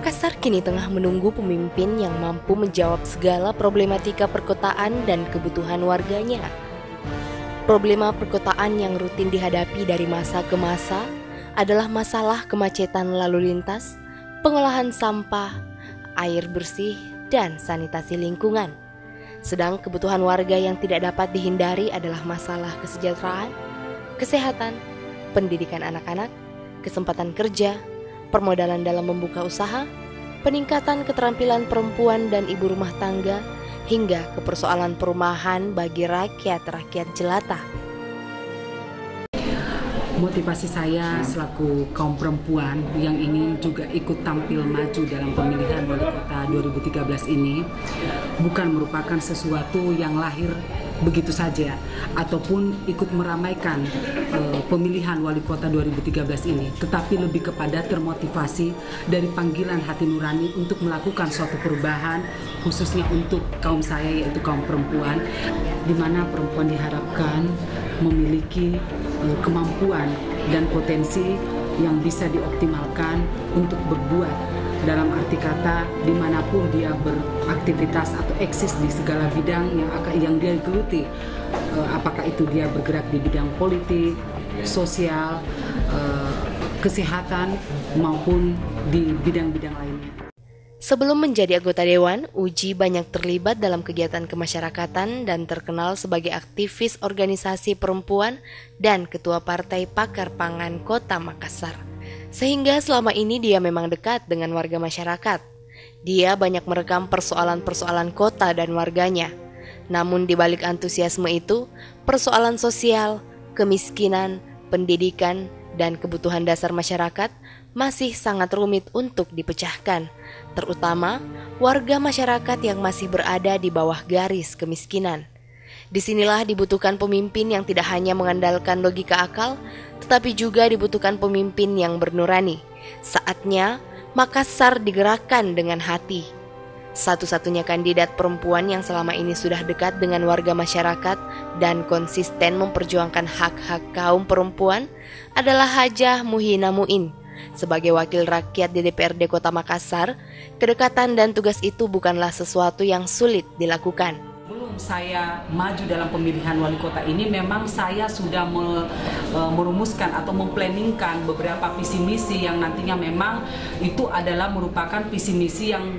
Makassar kini tengah menunggu pemimpin yang mampu menjawab segala problematika perkotaan dan kebutuhan warganya. Problema perkotaan yang rutin dihadapi dari masa ke masa adalah masalah kemacetan lalu lintas, pengolahan sampah, air bersih, dan sanitasi lingkungan. Sedang kebutuhan warga yang tidak dapat dihindari adalah masalah kesejahteraan, kesehatan, pendidikan anak-anak, kesempatan kerja, permodalan dalam membuka usaha, peningkatan keterampilan perempuan dan ibu rumah tangga, hingga ke persoalan perumahan bagi rakyat-rakyat jelata. Motivasi saya selaku kaum perempuan yang ingin juga ikut tampil maju dalam pemilihan wali kota 2013 ini bukan merupakan sesuatu yang lahir begitu saja ataupun ikut meramaikan pemilihan wali kota 2013 ini, tetapi lebih kepada termotivasi dari panggilan hati nurani untuk melakukan suatu perubahan khususnya untuk kaum saya yaitu kaum perempuan, di mana perempuan diharapkan memiliki kemampuan dan potensi yang bisa dioptimalkan untuk berbuat dalam arti kata dimanapun dia beraktivitas atau eksis di segala bidang yang dia geluti, apakah itu dia bergerak di bidang politik, sosial, kesehatan maupun di bidang-bidang lainnya. Sebelum menjadi anggota dewan, Uji banyak terlibat dalam kegiatan kemasyarakatan dan terkenal sebagai aktivis organisasi perempuan dan ketua Partai Pakar Pangan Kota Makassar. Sehingga selama ini dia memang dekat dengan warga masyarakat. Dia banyak merekam persoalan-persoalan kota dan warganya. Namun di balik antusiasme itu, persoalan sosial, kemiskinan, pendidikan, dan kebutuhan dasar masyarakat masih sangat rumit untuk dipecahkan, terutama warga masyarakat yang masih berada di bawah garis kemiskinan. Disinilah dibutuhkan pemimpin yang tidak hanya mengandalkan logika akal, tetapi juga dibutuhkan pemimpin yang bernurani. Saatnya Makassar digerakkan dengan hati. Satu-satunya kandidat perempuan yang selama ini sudah dekat dengan warga masyarakat dan konsisten memperjuangkan hak-hak kaum perempuan adalah Hajah Muhina Muin. Sebagai wakil rakyat di DPRD Kota Makassar, kedekatan dan tugas itu bukanlah sesuatu yang sulit dilakukan. Sebelum saya maju dalam pemilihan wali kota ini, memang saya sudah merumuskan atau memplanningkan beberapa visi misi yang nantinya memang itu adalah merupakan visi misi yang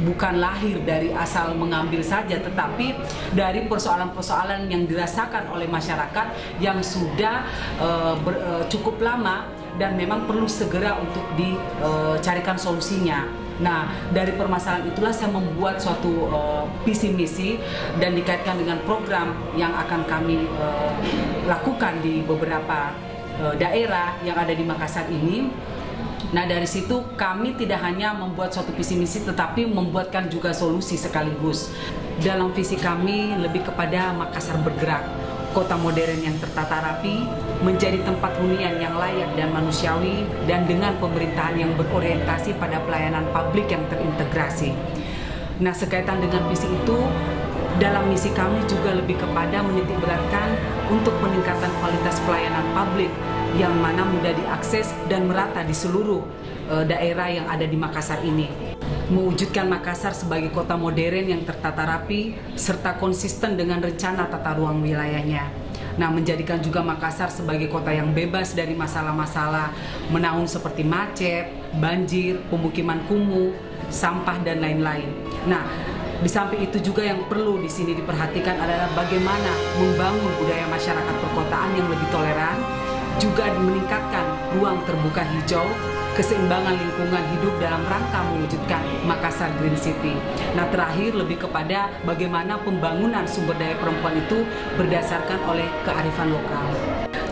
bukan lahir dari asal mengambil saja, tetapi dari persoalan-persoalan yang dirasakan oleh masyarakat yang sudah cukup lama dan memang perlu segera untuk dicarikan solusinya. Nah, dari permasalahan itulah saya membuat suatu visi misi dan dikaitkan dengan program yang akan kami lakukan di beberapa daerah yang ada di Makassar ini. Nah, dari situ kami tidak hanya membuat suatu visi misi tetapi membuatkan juga solusi sekaligus. Dalam visi kami lebih kepada Makassar bergerak, kota modern yang tertata rapi, menjadi tempat hunian yang layak dan manusiawi, dan dengan pemerintahan yang berorientasi pada pelayanan publik yang terintegrasi. Nah, sekaitan dengan visi itu, dalam misi kami juga lebih kepada menitikberatkan untuk peningkatan kualitas pelayanan publik yang mana mudah diakses dan merata di seluruh daerah yang ada di Makassar ini. Mewujudkan Makassar sebagai kota modern yang tertata rapi serta konsisten dengan rencana tata ruang wilayahnya. Nah, menjadikan juga Makassar sebagai kota yang bebas dari masalah-masalah menaung seperti macet, banjir, pemukiman kumuh, sampah dan lain-lain. Nah, di samping itu juga yang perlu di sini diperhatikan adalah bagaimana membangun budaya masyarakat perkotaan yang lebih toleran, juga meningkatkan ruang terbuka hijau, keseimbangan lingkungan hidup dalam rangka mewujudkan Makassar Green City. Nah, terakhir lebih kepada bagaimana pembangunan sumber daya perempuan itu berdasarkan oleh kearifan lokal.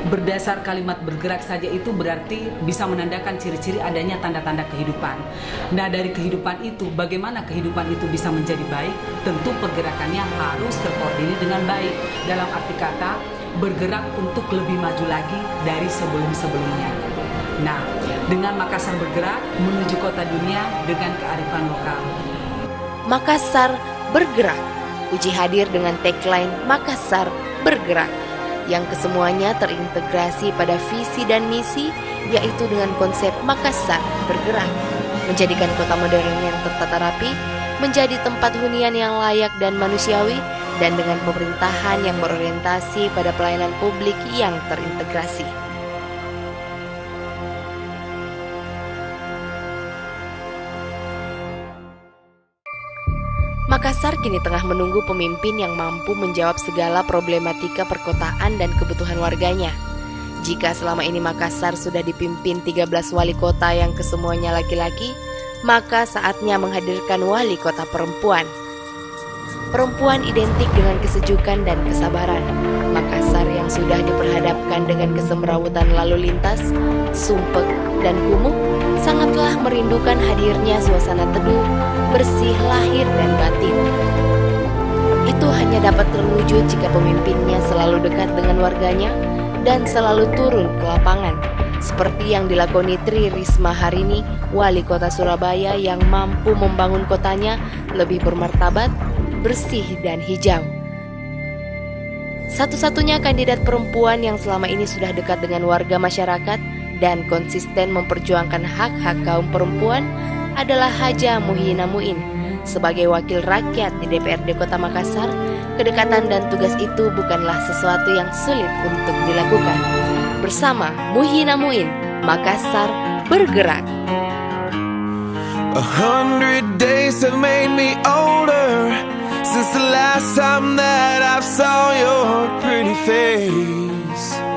Berdasar kalimat bergerak saja itu berarti bisa menandakan ciri-ciri adanya tanda-tanda kehidupan. Nah, dari kehidupan itu, bagaimana kehidupan itu bisa menjadi baik? Tentu pergerakannya harus terkoordinir dengan baik. Dalam arti kata, bergerak untuk lebih maju lagi dari sebelum-sebelumnya. Nah, dengan Makassar bergerak menuju kota dunia dengan kearifan lokal. Makassar bergerak. Uji hadir dengan tagline Makassar bergerak, yang kesemuanya terintegrasi pada visi dan misi, yaitu dengan konsep Makassar bergerak. menjadikan kota modern yang tertata rapi menjadi tempat hunian yang layak dan manusiawi, dan dengan pemerintahan yang berorientasi pada pelayanan publik yang terintegrasi. Makassar kini tengah menunggu pemimpin yang mampu menjawab segala problematika perkotaan dan kebutuhan warganya. Jika selama ini Makassar sudah dipimpin 13 wali kota yang kesemuanya laki-laki, maka saatnya menghadirkan wali kota perempuan. Perempuan identik dengan kesejukan dan kesabaran. Makassar yang sudah diperhadapkan dengan kesemrawutan lalu lintas, sumpek, dan kumuh sangatlah merindukan hadirnya suasana teduh, bersih lahir dan batin. Itu hanya dapat terwujud jika pemimpinnya selalu dekat dengan warganya dan selalu turun ke lapangan, seperti yang dilakoni Tri Risma hari ini, wali kota Surabaya yang mampu membangun kotanya lebih bermartabat, bersih dan hijau. Satu-satunya kandidat perempuan yang selama ini sudah dekat dengan warga masyarakat dan konsisten memperjuangkan hak-hak kaum perempuan adalah Haja Muhyiddin Muin. Sebagai wakil rakyat di DPRD Kota Makassar, kedekatan dan tugas itu bukanlah sesuatu yang sulit untuk dilakukan. Bersama Muhyiddin Muin, Makassar bergerak. 100 days have made me older since the last time that I saw your pretty face.